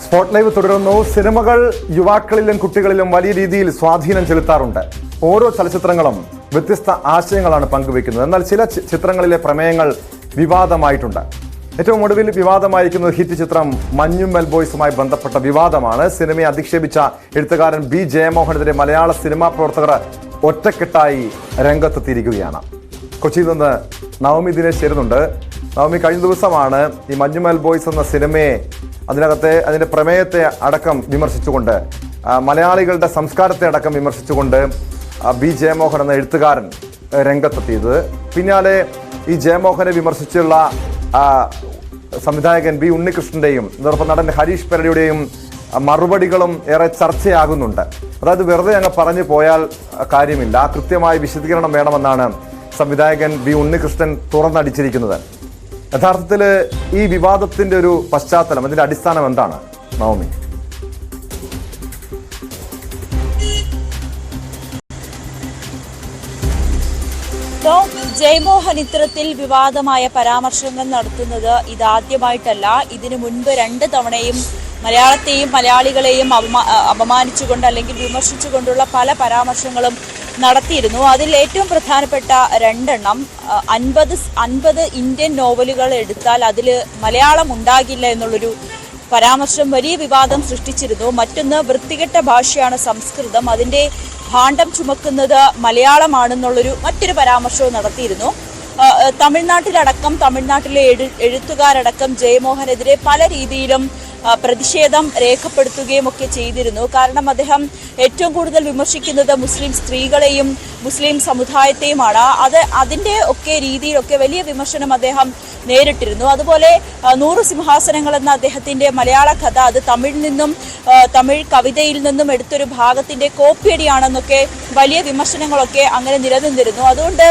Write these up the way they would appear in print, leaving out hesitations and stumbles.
Spot live തുടരുന്നു. സിനിമകൾ യുവാക്കളിലും കുട്ടികളിലും വലിയ രീതിയിൽ സ്വാധീനം ചെലുത്താറുണ്ട്. ഓരോ ചലച്ചിത്രങ്ങളും വ്യത്യസ്ത ആശയങ്ങളാണ് പങ്കുവെക്കുന്നത്. എന്നാൽ ചില ചിത്രങ്ങളിലെ പ്രമേയങ്ങൾ വിവാദമായിട്ടുണ്ട്. ഏറ്റവും ഒടുവിൽ വിവാദമായിരിക്കുന്നത് ഹിറ്റ് ചിത്രം മഞ്ഞുമ്മൽ ബോയ്സുമായി ബന്ധപ്പെട്ട വിവാദമാണ്. സിനിമയെ അധിക്ഷേപിച്ച എഴുത്തുകാരൻ ബി ജയമോഹനെതിരെ മലയാള സിനിമാ പ്രവർത്തകർ ഒറ്റക്കെട്ടായി രംഗത്തെത്തിയിരിക്കുകയാണ്. കൊച്ചിയിൽ നിന്ന് നവമി ദിനേശ് ചേരുന്നുണ്ട്. നവമി, കഴിഞ്ഞ ദിവസമാണ് ഈ മഞ്ഞുമ്മൽ ബോയ്സ് എന്ന സിനിമയെ അതിൻ്റെ പ്രമേയത്തെ അടക്കം വിമർശിച്ചുകൊണ്ട്, മലയാളികളുടെ സംസ്കാരത്തെ അടക്കം വിമർശിച്ചുകൊണ്ട് ബി ജയമോഹൻ എന്ന എഴുത്തുകാരൻ രംഗത്തെത്തിയത്. പിന്നാലെ ഈ ജയമോഹനെ വിമർശിച്ചുള്ള സംവിധായകൻ ബി ഉണ്ണികൃഷ്ണന്റെയും അതോടൊപ്പം നടൻ ഹരീഷ് പെരടിയുടെയും മറുപടികളും ഏറെ ചർച്ചയാകുന്നുണ്ട്. അതായത് വെറുതെ അങ്ങ് പറഞ്ഞു പോയാൽ കാര്യമില്ല, കൃത്യമായ വിശദീകരണം വേണമെന്നാണ് സംവിധായകൻ ബി ഉണ്ണികൃഷ്ണൻ തുറന്നടിച്ചിരിക്കുന്നത്. യഥാർത്ഥത്തിൽ ഈ വിവാദത്തിന്റെ ഒരു പശ്ചാത്തലം, അതിന്റെ അടിസ്ഥാനം എന്താണ് നവമി? ജയമോഹൻ ഇത്തരത്തിൽ വിവാദമായ പരാമർശങ്ങൾ നടത്തുന്നത് ഇതാദ്യമായിട്ടല്ല. ഇതിനു മുൻപ് 2 തവണയും മലയാളത്തെയും മലയാളികളെയും അപമാനിച്ചുകൊണ്ട് അല്ലെങ്കിൽ വിമർശിച്ചുകൊണ്ടുള്ള പല പരാമർശങ്ങളും നടത്തിയിരുന്നു. അതിൽ ഏറ്റവും പ്രധാനപ്പെട്ട 2 എണ്ണം 50 ഇന്ത്യൻ നോവലുകൾ എടുത്താൽ അതിൽ മലയാളം ഉണ്ടാകില്ല എന്നുള്ളൊരു പരാമർശം വലിയ വിവാദം സൃഷ്ടിച്ചിരുന്നു. മറ്റൊന്ന്, വൃത്തികെട്ട ഭാഷയാണ് സംസ്കൃതം, അതിൻ്റെ ഭാണ്ഡം ചുമക്കുന്നത് മലയാളമാണെന്നുള്ളൊരു മറ്റൊരു പരാമർശവും നടത്തിയിരുന്നു. തമിഴ്നാട്ടിലെ എഴുത്തുകാരടക്കം ജയമോഹനെതിരെ പല രീതിയിലും പ്രതിഷേധം രേഖപ്പെടുത്തുകയും ഒക്കെ ചെയ്തിരുന്നു. കാരണം അദ്ദേഹം ഏറ്റവും കൂടുതൽ വിമർശിക്കുന്നത് മുസ്ലിം സ്ത്രീകളെയും മുസ്ലിം സമുദായത്തെയുമാണ്. അതിൻ്റെ ഒക്കെ രീതിയിലൊക്കെ വലിയ വിമർശനം അദ്ദേഹം നേരിട്ടിരുന്നു. അതുപോലെ 100 സിംഹാസനങ്ങൾ എന്ന അദ്ദേഹത്തിൻ്റെ മലയാള കഥ, അത് തമിഴ് കവിതയിൽ നിന്നും എടുത്തൊരു ഭാഗത്തിൻ്റെ കോപ്പിയടിയാണെന്നൊക്കെ വലിയ വിമർശനങ്ങളൊക്കെ അങ്ങനെ നിലനിന്നിരുന്നു. അതുകൊണ്ട്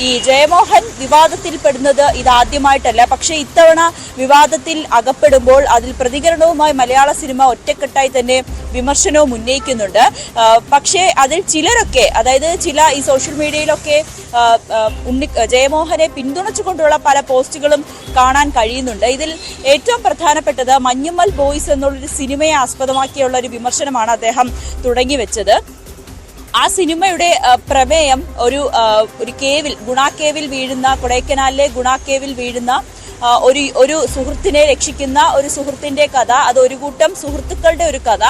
ഈ ജയമോഹൻ വിവാദത്തിൽപ്പെടുന്നത് ഇതാദ്യമായിട്ടല്ല. പക്ഷേ ഇത്തവണ വിവാദത്തിൽ അകപ്പെടുമ്പോൾ അതിൽ പ്രതികരണവുമായി മലയാള സിനിമ ഒറ്റക്കെട്ടായി തന്നെ വിമർശനവും ഉന്നയിക്കുന്നുണ്ട്. പക്ഷേ അതിൽ ചിലരൊക്കെ, അതായത് ചില ഈ സോഷ്യൽ മീഡിയയിലൊക്കെ ജയമോഹനെ പിന്തുണച്ചുകൊണ്ടുള്ള പല പോസ്റ്റുകളും കാണാൻ കഴിയുന്നുണ്ട്. ഇതിൽ ഏറ്റവും പ്രധാനപ്പെട്ടത് മഞ്ഞുമ്മൽ ബോയ്സ് എന്നുള്ളൊരു സിനിമയെ ആസ്പദമാക്കിയുള്ള ഒരു വിമർശനമാണ് അദ്ദേഹം തുടങ്ങി വെച്ചത്. ആ സിനിമയുടെ പ്രമേയം ഒരു കേവിൽ, ഗുണാക്കേവിൽ വീഴുന്ന, കൊടൈക്കനാലിലെ ഗുണാക്കേവിൽ വീഴുന്ന ഒരു സുഹൃത്തിനെ രക്ഷിക്കുന്ന ഒരു സുഹൃത്തിന്റെ കഥ, അത് ഒരു കൂട്ടം സുഹൃത്തുക്കളുടെ ഒരു കഥ.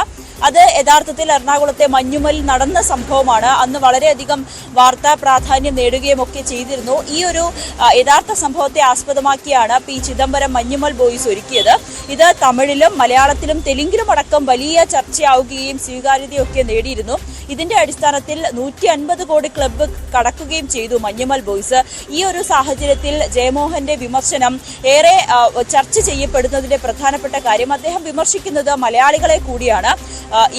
അത് യഥാർത്ഥത്തിൽ എറണാകുളത്തെ മഞ്ഞുമ്മലിൽ നടന്ന സംഭവമാണ്. അന്ന് വളരെയധികം വാർത്താ പ്രാധാന്യം നേടുകയും ഒക്കെ ചെയ്തിരുന്നു. ഈ ഒരു യഥാർത്ഥ സംഭവത്തെ ആസ്പദമാക്കിയാണ് പി ചിദംബരം മഞ്ഞുമ്മൽ ബോയ്സ് ഒരുക്കിയത്. ഇത് തമിഴിലും മലയാളത്തിലും തെലുങ്കിലും അടക്കം വലിയ ചർച്ചയാവുകയും സ്വീകാര്യതയൊക്കെ നേടിയിരുന്നു. ഇതിന്റെ അടിസ്ഥാനത്തിൽ 150 കോടി ക്ലബ്ബ് കടക്കുകയും ചെയ്തു മഞ്ഞുമ്മൽ ബോയ്സ്. ഈ ഒരു സാഹചര്യത്തിൽ ജയമോഹന്റെ വിമർശനം ഏറെ ചർച്ച ചെയ്യപ്പെടുന്നതിന്റെ പ്രധാനപ്പെട്ട കാര്യം, അദ്ദേഹം വിമർശിക്കുന്നത് മലയാളികളെ കൂടിയാണ്.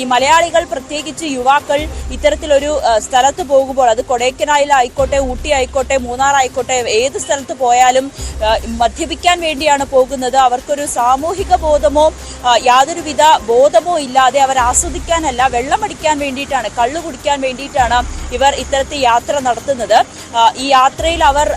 ഈ മലയാളികൾ, പ്രത്യേകിച്ച് യുവാക്കൾ, ഇത്തരത്തിലൊരു സ്ഥലത്ത് പോകുമ്പോൾ, അത് കൊടൈക്കനാലിലായിക്കോട്ടെ, ഊട്ടി ആയിക്കോട്ടെ, മൂന്നാർ ആയിക്കോട്ടെ, ഏത് സ്ഥലത്ത് പോയാലും മദ്യപിക്കാൻ വേണ്ടിയാണ് പോകുന്നത്. അവർക്കൊരു സാമൂഹിക ബോധമോ യാതൊരുവിധ ബോധമോ ഇല്ലാതെ അവർ ആസ്വദിക്കാനല്ല, വെള്ളമടിക്കാൻ വേണ്ടിയിട്ടാണ്, കള്ളു കുടിക്കാൻ വേണ്ടിയിട്ടാണ് ഇവർ ഇത്തരത്തിൽ യാത്ര നടത്തുന്നത്. ഈ യാത്രയിൽ അവർ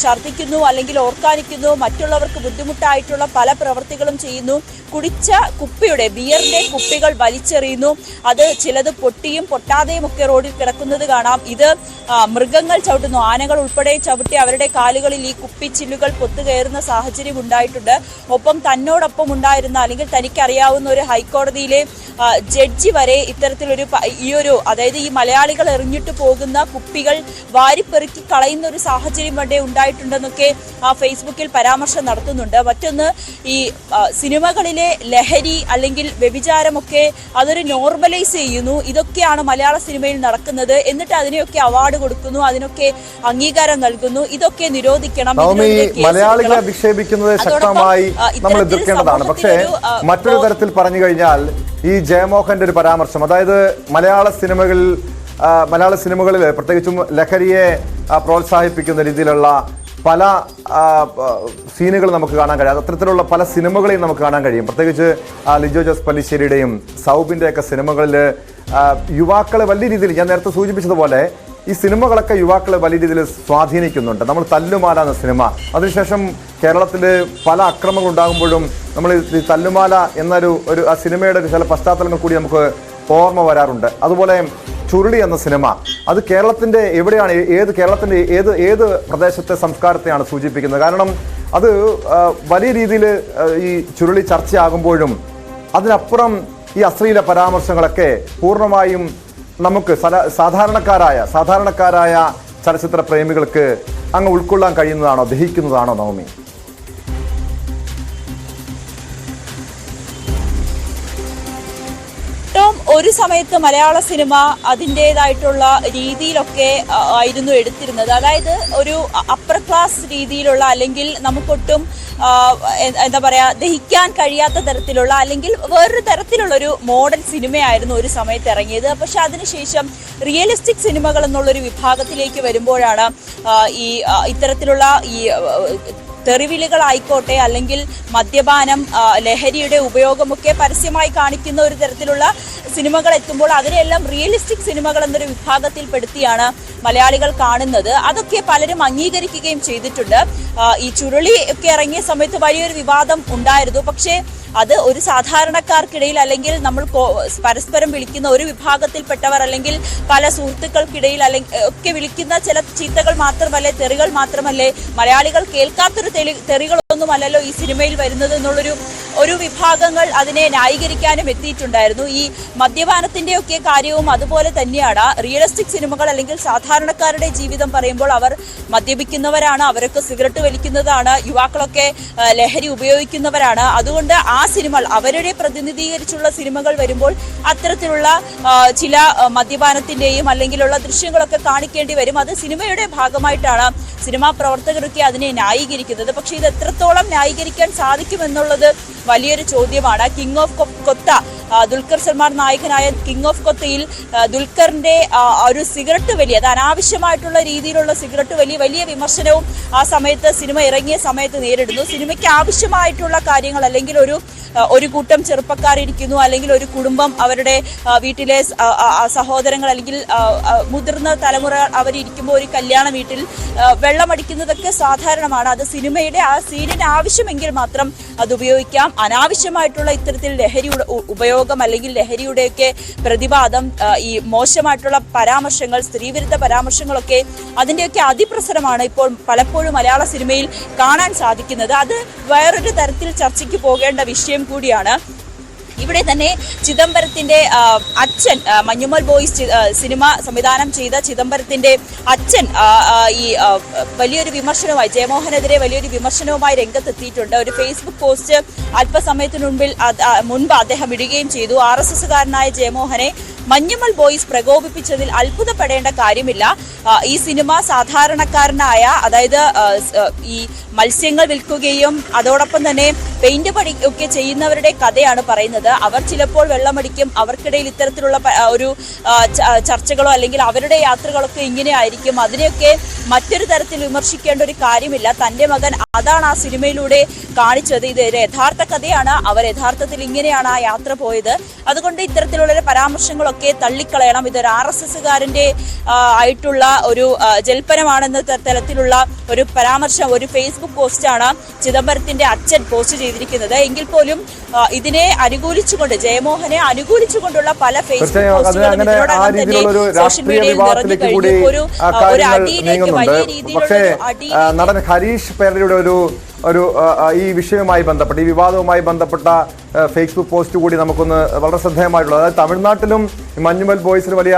ഛർദ്ദിക്കുന്നു, അല്ലെങ്കിൽ ഓർക്കാനിക്കുന്നു, മറ്റുള്ളവർക്ക് ബുദ്ധിമുട്ടായിട്ടുള്ള പല പ്രവൃത്തികളും ചെയ്യുന്നു. കുടിച്ച കുപ്പിയുടെ, ബിയറിന്റെ കുപ്പികൾ വലിച്ചെറിയുന്നു. അത് ചിലത് പൊട്ടിയും പൊട്ടാതെയും ഒക്കെ റോഡിൽ കിടക്കുന്നത് കാണാം. ഇത് മൃഗങ്ങൾ ചവിട്ടുന്നു, ആനകൾ ഉൾപ്പെടെ ചവിട്ടി അവരുടെ കാലുകളിൽ ഈ കുപ്പിച്ചില്ലുകൾ പൊത്തുകയറുന്ന സാഹചര്യം ഉണ്ടായിട്ടുണ്ട്. ഒപ്പം തന്നോടൊപ്പം ഉണ്ടായിരുന്ന, അല്ലെങ്കിൽ തനിക്കറിയാവുന്ന ഒരു ഹൈക്കോടതിയിലെ ജഡ്ജി വരെ ഇത്തരത്തിലൊരു അതായത് ഈ മലയാളികൾ എറിഞ്ഞിട്ട് പോകുന്ന കുപ്പികൾ വാരിപ്പെറുക്കി കളയുന്ന ഒരു സാഹചര്യം വരെ ഉണ്ടായിട്ടുണ്ടെന്നൊക്കെ ഫേസ്ബുക്കിൽ പരാമർശം നടത്തുന്നുണ്ട്. മറ്റൊന്ന്, ഈ സിനിമകളിലെ ലഹരി അല്ലെങ്കിൽ വ്യഭിചാരമൊക്കെ അതൊരു നോർമലൈസ് ചെയ്യുന്നു. ഇതൊക്കെയാണ് മലയാള സിനിമയിൽ നടക്കുന്നത്. എന്നിട്ട് അതിനെയൊക്കെ അവാർഡ് കൊടുക്കുന്നു, അതിനൊക്കെ അംഗീകാരം നൽകുന്നു. ഇതൊക്കെ നിരോധിക്കണം. മലയാളികളെ അധിക്ഷേപിക്കുന്നത് ശക്തമായി നമ്മൾ എതിർക്കേണ്ടതാണ്. പക്ഷേ മറ്റൊരു തരത്തിൽ പറഞ്ഞു കഴിഞ്ഞാൽ ഈ ജയമോഹന്റെ ഒരു പരാമർശം, അതായത് മലയാള സിനിമകളിൽ പ്രത്യേകിച്ചും ലഹരിയെ പ്രോത്സാഹിപ്പിക്കുന്ന രീതിയിലുള്ള പല സീനുകൾ നമുക്ക് കാണാൻ കഴിയും. അത്തരത്തിലുള്ള പല സിനിമകളെയും നമുക്ക് കാണാൻ കഴിയും. പ്രത്യേകിച്ച് ലിജോ ജോസ് പല്ലിശ്ശേരിയുടെയും സൗബിൻ്റെയൊക്കെ സിനിമകളിൽ യുവാക്കളെ വലിയ രീതിയിൽ, ഞാൻ നേരത്തെ സൂചിപ്പിച്ചതുപോലെ, ഈ സിനിമകളൊക്കെ യുവാക്കളെ വലിയ രീതിയിൽ സ്വാധീനിക്കുന്നുണ്ട്. നമ്മൾ തല്ലുമാല എന്ന സിനിമ, അതിനുശേഷം കേരളത്തിൽ പല അക്രമങ്ങൾ ഉണ്ടാകുമ്പോഴും നമ്മൾ ഈ തല്ലുമാല എന്നൊരു ആ സിനിമയുടെ ഒരു ചില പശ്ചാത്തലങ്ങൾ കൂടി നമുക്ക് ഓർമ്മ വരാറുണ്ട്. അതുപോലെ ചുരുളി എന്ന സിനിമ, അത് കേരളത്തിൻ്റെ എവിടെയാണ്, കേരളത്തിൻ്റെ ഏത് പ്രദേശത്തെ സംസ്കാരത്തെയാണ് സൂചിപ്പിക്കുന്നത്? കാരണം അത് വലിയ രീതിയിൽ ഈ ചുരുളി ചർച്ചയാകുമ്പോഴും അതിനപ്പുറം ഈ അശ്ലീല പരാമർശങ്ങളൊക്കെ പൂർണ്ണമായും നമുക്ക് സാധാരണക്കാരായ ചലച്ചിത്ര പ്രേമികൾക്ക് അങ്ങ് ഉൾക്കൊള്ളാൻ കഴിയുന്നതാണോ, ദഹിക്കുന്നതാണോ നവമി? ഒരു സമയത്ത് മലയാള സിനിമ അതിൻ്റെതായിട്ടുള്ള രീതിയിലൊക്കെ ആയിരുന്നു എടുത്തിരുന്നത്. അതായത് ഒരു അപ്പർ ക്ലാസ് രീതിയിലുള്ള, അല്ലെങ്കിൽ നമുക്കൊട്ടും എന്താ പറയുക, ദഹിക്കാൻ കഴിയാത്ത തരത്തിലുള്ള, അല്ലെങ്കിൽ വേറൊരു തരത്തിലുള്ള ഒരു മോഡൽ സിനിമയായിരുന്നു ഒരു സമയത്ത് ഇറങ്ങിയത്. പക്ഷെ അതിനുശേഷം റിയലിസ്റ്റിക് സിനിമകൾ എന്നുള്ളൊരു വിഭാഗത്തിലേക്ക് വരുമ്പോഴാണ് ഇത്തരത്തിലുള്ള ഈ തെറിവിളികളായിക്കോട്ടെ, അല്ലെങ്കിൽ മദ്യപാനം, ലഹരിയുടെ ഉപയോഗമൊക്കെ പരസ്യമായി കാണിക്കുന്ന ഒരു തരത്തിലുള്ള സിനിമകൾ എത്തുമ്പോൾ അതിനെല്ലാം റിയലിസ്റ്റിക് സിനിമകൾ എന്നൊരു വിഭാഗത്തിൽപ്പെടുത്തിയാണ് മലയാളികൾ കാണുന്നത്. അതൊക്കെ പലരും അംഗീകരിക്കുകയും ചെയ്തിട്ടുണ്ട്. ഈ ചുരുളി ഒക്കെ ഇറങ്ങിയ സമയത്ത് വലിയൊരു വിവാദം ഉണ്ടായിരുന്നു. പക്ഷേ അത് ഒരു സാധാരണക്കാർക്കിടയിൽ, അല്ലെങ്കിൽ നമ്മൾ പരസ്പരം വിളിക്കുന്ന ഒരു വിഭാഗത്തിൽപ്പെട്ടവർ, അല്ലെങ്കിൽ പല സുഹൃത്തുക്കൾക്കിടയിൽ ഒക്കെ വിളിക്കുന്ന ചില ചീത്തകൾ മാത്രമല്ലേ, തെറികൾ മാത്രമല്ലേ, മലയാളികൾ കേൾക്കാത്തൊരു തെറികളൊന്നുമല്ലല്ലോ ഈ സിനിമയിൽ വരുന്നത് എന്നുള്ളൊരു വിഭാഗങ്ങൾ അതിനെ ന്യായീകരിക്കാനും എത്തിയിട്ടുണ്ടായിരുന്നു. ഈ മദ്യപാനത്തിൻ്റെയൊക്കെ കാര്യവും അതുപോലെ തന്നെയാണ്. റിയലിസ്റ്റിക് സിനിമകൾ അല്ലെങ്കിൽ സാധാരണക്കാരുടെ ജീവിതം പറയുമ്പോൾ അവർ മദ്യപിക്കുന്നവരാണ്, അവരൊക്കെ സിഗരറ്റ് വലിക്കുന്നതാണ്, യുവാക്കളൊക്കെ ലഹരി ഉപയോഗിക്കുന്നവരാണ്. അതുകൊണ്ട് ആ സിനിമകൾ, അവരുടെ പ്രതിനിധീകരിച്ചുള്ള സിനിമകൾ വരുമ്പോൾ അത്തരത്തിലുള്ള ചില മദ്യപാനത്തിൻ്റെയും അല്ലെങ്കിലുള്ള ദൃശ്യങ്ങളൊക്കെ കാണിക്കേണ്ടി വരും. അത് സിനിമയുടെ ഭാഗമായിട്ടാണ് സിനിമാ പ്രവർത്തകരൊക്കെ അതിനെ ന്യായീകരിക്കുന്നത്. പക്ഷേ ഇത് എത്രത്തോളം ന്യായീകരിക്കാൻ സാധിക്കുമെന്നുള്ളത് വലിയൊരു ചോദ്യമാണ്. കിങ് ഓഫ് കൊത്ത, ദുൽഖർ സൽമാൻ നായകനായ കിങ് ഓഫ് കൊത്തയിൽ ദുൽഖറിന്റെ ഒരു സിഗരറ്റ് വലി, അത് അനാവശ്യമായിട്ടുള്ള രീതിയിലുള്ള സിഗരറ്റ് വലിയ വിമർശനവും ആ സമയത്ത് സിനിമ ഇറങ്ങിയ സമയത്ത് നേരിടുന്നു. സിനിമയ്ക്ക് ആവശ്യമായിട്ടുള്ള കാര്യങ്ങൾ, അല്ലെങ്കിൽ ഒരു കൂട്ടം ചെറുപ്പക്കാർ ഇരിക്കുന്നു, അല്ലെങ്കിൽ ഒരു കുടുംബം, അവരുടെ വീട്ടിലെ സഹോദരങ്ങൾ അല്ലെങ്കിൽ മുതിർന്ന തലമുറ അവരിയ്ക്കുമ്പോൾ ഒരു കല്യാണ വീട്ടിൽ വെള്ളമടിക്കുന്നതൊക്കെ സാധാരണമാണ്. അത് സിനിമയുടെ ആ സീനിന് ആവശ്യമെങ്കിൽ മാത്രം അത് ഉപയോഗിക്കാം. അനാവശ്യമായിട്ടുള്ള ഇത്തരത്തിൽ ലഹരിയുടെ ഉപയോഗം, അല്ലെങ്കിൽ ലഹരിയുടെയൊക്കെ പ്രതിവാദം, ഈ മോശമായിട്ടുള്ള പരാമർശങ്ങൾ, സ്ത്രീവിരുദ്ധ പരാമർശങ്ങളൊക്കെ അതിൻ്റെയൊക്കെ അതിപ്രസരമാണ് ഇപ്പോൾ പലപ്പോഴും മലയാള സിനിമയിൽ കാണാൻ സാധിക്കുന്നത്. അത് വേറൊരു തരത്തിൽ ചർച്ചയ്ക്ക് പോകേണ്ട വിഷയം കൂടിയാണ്. ഇവിടെ തന്നെ ചിദംബരത്തിന്റെ അച്ഛൻ, മഞ്ഞുമൽ ബോയ്സ് സിനിമ സംവിധാനം ചെയ്ത ചിദംബരത്തിന്റെ അച്ഛൻ ഈ വലിയൊരു വിമർശനവുമായി, ജയമോഹനെതിരെ വലിയൊരു വിമർശനവുമായി രംഗത്തെത്തിയിട്ടുണ്ട്. ഒരു ഫേസ്ബുക്ക് പോസ്റ്റ് അല്പസമയത്തിനു മുൻപ് അദ്ദേഹം ഇടുകയും ചെയ്തു. RSSകാരനായ ജയമോഹനെ മഞ്ഞുമൽ ബോയ്സ് പ്രകോപിപ്പിച്ചതിൽ അത്ഭുതപ്പെടേണ്ട കാര്യമില്ല. ഈ സിനിമ സാധാരണക്കാരനായ, അതായത് ഈ മത്സ്യങ്ങൾ വിൽക്കുകയും അതോടൊപ്പം തന്നെ പെയിന്റ് പണി ഒക്കെ ചെയ്യുന്നവരുടെ കഥയാണ് പറയുന്നത്. അവർ ചിലപ്പോൾ വെള്ളമടിക്കും, അവർക്കിടയിൽ ഇത്തരത്തിലുള്ള ഒരു ചർച്ചകളോ അല്ലെങ്കിൽ അവരുടെ യാത്രകളൊക്കെ ഇങ്ങനെ ആയിരിക്കും. അതിനെയൊക്കെ മറ്റൊരു തരത്തിൽ വിമർശിക്കേണ്ട ഒരു കാര്യമില്ല. തൻ്റെ മകൻ അതാണ് ആ സിനിമയിലൂടെ കാണിച്ചത്. ഇത് യഥാർത്ഥ കഥയാണ്, അവർ യഥാർത്ഥത്തിൽ ഇങ്ങനെയാണ് ആ യാത്ര പോയത്. അതുകൊണ്ട് ഇത്തരത്തിലുള്ള പരാമർശങ്ങളൊക്കെ തള്ളിക്കളയണം. ഇതൊരു RSSകാരൻ്റെ ആയിട്ടുള്ള ഒരു ജൽപ്പനമാണെന്ന തരത്തിലുള്ള ഒരു പരാമർശം, ഒരു ഫേസ്ബുക്ക് പോസ്റ്റാണ് ചിദംബരത്തിന്റെ അച്ഛൻ പോസ്റ്റ് ചെയ്തിരിക്കുന്നത്. എങ്കിൽ പോലും ഇതിനെ അനുകൂലിച്ചുകൊണ്ട്, ജയമോഹനെ അനുകൂലിച്ചുകൊണ്ടുള്ള പല ഫേസ്ബുക്ക് പോസ്റ്റുകളും ഇതിനോടകം തന്നെ സോഷ്യൽ മീഡിയയിൽ നിറഞ്ഞു കഴിഞ്ഞു. ഒരു അടിയിലേക്ക്, വലിയ രീതിയിലുള്ള നടൻ ഹരീഷ് പേരയുടെ ഒരു ഈ വിഷയവുമായി ബന്ധപ്പെട്ട്, ഈ വിവാദവുമായി ബന്ധപ്പെട്ട ഫേസ്ബുക്ക് പോസ്റ്റ് കൂടി നമുക്കൊന്ന് വളരെ ശ്രദ്ധേയമായിട്ടുള്ളത്. അതായത് തമിഴ്നാട്ടിലും മഞ്ഞുമൽ ബോയ്സിന് വലിയ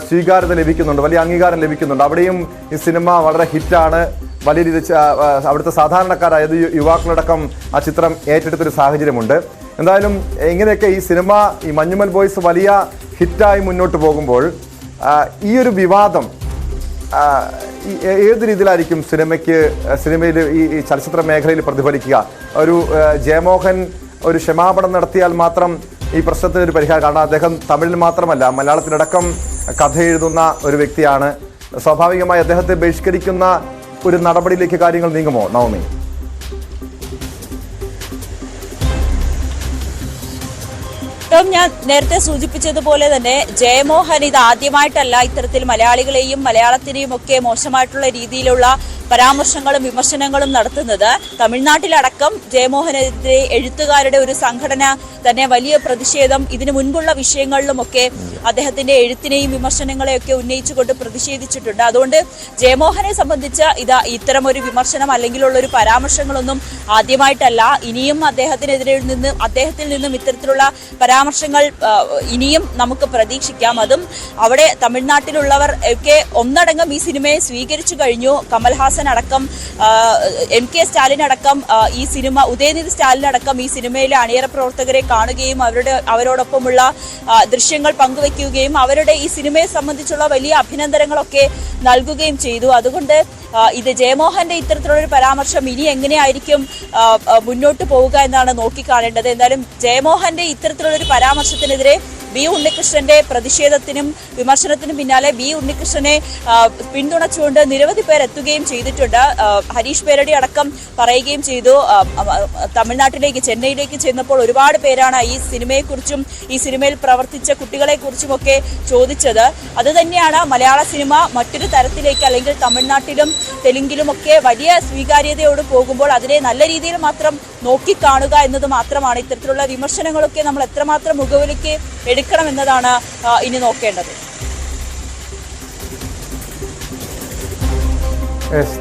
സ്വീകാര്യത ലഭിക്കുന്നുണ്ട്, വലിയ അംഗീകാരം ലഭിക്കുന്നുണ്ട്. അവിടെയും ഈ സിനിമ വളരെ ഹിറ്റാണ്. വലിയ രീതിയിൽ അവിടുത്തെ സാധാരണക്കാരായത് യുവാക്കളടക്കം ആ ചിത്രം ഏറ്റെടുത്തൊരു സാഹചര്യമുണ്ട്. എന്തായാലും ഇങ്ങനെയൊക്കെ ഈ സിനിമ, ഈ മഞ്ഞുമൽ ബോയ്സ് വലിയ ഹിറ്റായി മുന്നോട്ട് പോകുമ്പോൾ ഈ ഒരു വിവാദം ഏത് രീതിയിലായിരിക്കും സിനിമയിൽ ഈ ചലച്ചിത്ര മേഖലയിൽ പ്രതിഫലിക്കുക? ഒരു ജയമോഹൻ ഒരു ക്ഷമാപണം നടത്തിയാൽ മാത്രം ഈ പ്രശ്നത്തിന് ഒരു പരിഹാരം. കാരണം അദ്ദേഹം തമിഴിൽ മാത്രമല്ല മലയാളത്തിലടക്കം കഥ എഴുതുന്ന ഒരു വ്യക്തിയാണ്. സ്വാഭാവികമായി അദ്ദേഹത്തെ ബഹിഷ്കരിക്കുന്ന ഒരു നടപടിയിലേക്ക് കാര്യങ്ങൾ നീങ്ങുമോ നവമി? ടോം, ഞാൻ നേരത്തെ സൂചിപ്പിച്ചതുപോലെ തന്നെ ജയമോഹൻ ഇത് ആദ്യമായിട്ടല്ല ഇത്തരത്തിൽ മലയാളികളെയും മലയാളത്തിനെയും ഒക്കെ മോശമായിട്ടുള്ള രീതിയിലുള്ള പരാമർശങ്ങളും വിമർശനങ്ങളും നടത്തുന്നത്. തമിഴ്നാട്ടിലടക്കം ജയമോഹനെതിരെ എഴുത്തുകാരുടെ ഒരു സംഘടന തന്നെ വലിയ പ്രതിഷേധം ഇതിനു മുൻപുള്ള വിഷയങ്ങളിലുമൊക്കെ അദ്ദേഹത്തിന്റെ എഴുത്തിനെയും വിമർശനങ്ങളെയൊക്കെ ഉന്നയിച്ചുകൊണ്ട് പ്രതിഷേധിച്ചിട്ടുണ്ട്. അതുകൊണ്ട് ജയമോഹനെ സംബന്ധിച്ച് ഇത്തരം ഒരു വിമർശനം അല്ലെങ്കിലുള്ള ഒരു പരാമർശങ്ങളൊന്നും ആദ്യമായിട്ടല്ല. ഇനിയും അദ്ദേഹത്തിൽ നിന്നും ഇത്തരത്തിലുള്ള പരാമർശങ്ങൾ ഇനിയും നമുക്ക് പ്രതീക്ഷിക്കാം. അതും അവിടെ തമിഴ്നാട്ടിലുള്ളവർ ഒക്കെ ഒന്നടങ്കം ഈ സിനിമയെ സ്വീകരിച്ചു കഴിഞ്ഞു. കമൽഹാസൻ അടക്കം, MK സ്റ്റാലിൻ അടക്കം ഈ സിനിമ, ഉദയനിധി സ്റ്റാലിൻ അടക്കം ഈ സിനിമയിലെ അണിയറ പ്രവർത്തകരെ കാണുകയും അവരോടൊപ്പമുള്ള ദൃശ്യങ്ങൾ പങ്കുവയ്ക്കുകയും അവരുടെ ഈ സിനിമയെ സംബന്ധിച്ചുള്ള വലിയ അഭിനന്ദനങ്ങളൊക്കെ നൽകുകയും ചെയ്തു. അതുകൊണ്ട് ഇത് ജയമോഹന്റെ ഇത്തരത്തിലുള്ള ഒരു പരാമർശം ഇനി എങ്ങനെയായിരിക്കും മുന്നോട്ട് പോവുക എന്നാണ് നോക്കിക്കാണേണ്ടത്. എന്തായാലും ജയമോഹന്റെ ഇത്തരത്തിലുള്ള ഒരു പരാമർശത്തിനെതിരെ ബി ഉണ്ണികൃഷ്ണന്റെ പ്രതിഷേധത്തിനും വിമർശനത്തിനും പിന്നാലെ ബി ഉണ്ണികൃഷ്ണനെ പിന്തുണച്ചുകൊണ്ട് നിരവധി പേർ എത്തുകയും ചെയ്തിട്ടുണ്ട്. ഹരീഷ് പേരടി അടക്കം പറയുകയും ചെയ്തു. തമിഴ്നാട്ടിലേക്ക്, ചെന്നൈയിലേക്ക് ചെന്നപ്പോൾ ഒരുപാട് പേരാണ് ഈ സിനിമയെക്കുറിച്ചും ഈ സിനിമയിൽ പ്രവർത്തിച്ച കുട്ടികളെക്കുറിച്ചുമൊക്കെ ചോദിച്ചത്. അതുതന്നെയാണ് മലയാള സിനിമ മറ്റൊരു തരത്തിലേക്ക്, അല്ലെങ്കിൽ തമിഴ്നാട്ടിലും തെലുങ്കിലുമൊക്കെ വലിയ സ്വീകാര്യതയോട് പോകുമ്പോൾ അതിനെ നല്ല രീതിയിൽ മാത്രം നോക്കിക്കാണുക എന്നത് മാത്രമാണ്. ഇത്തരത്തിലുള്ള വിമർശനങ്ങളൊക്കെ നമ്മൾ എത്രമാത്രം മുഖവിലേക്ക് എടുക്കണം എന്നതാണ് ഇനി നോക്കേണ്ടത്.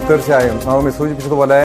തീർച്ചയായും നവമി സൂചിപ്പിച്ചതുപോലെ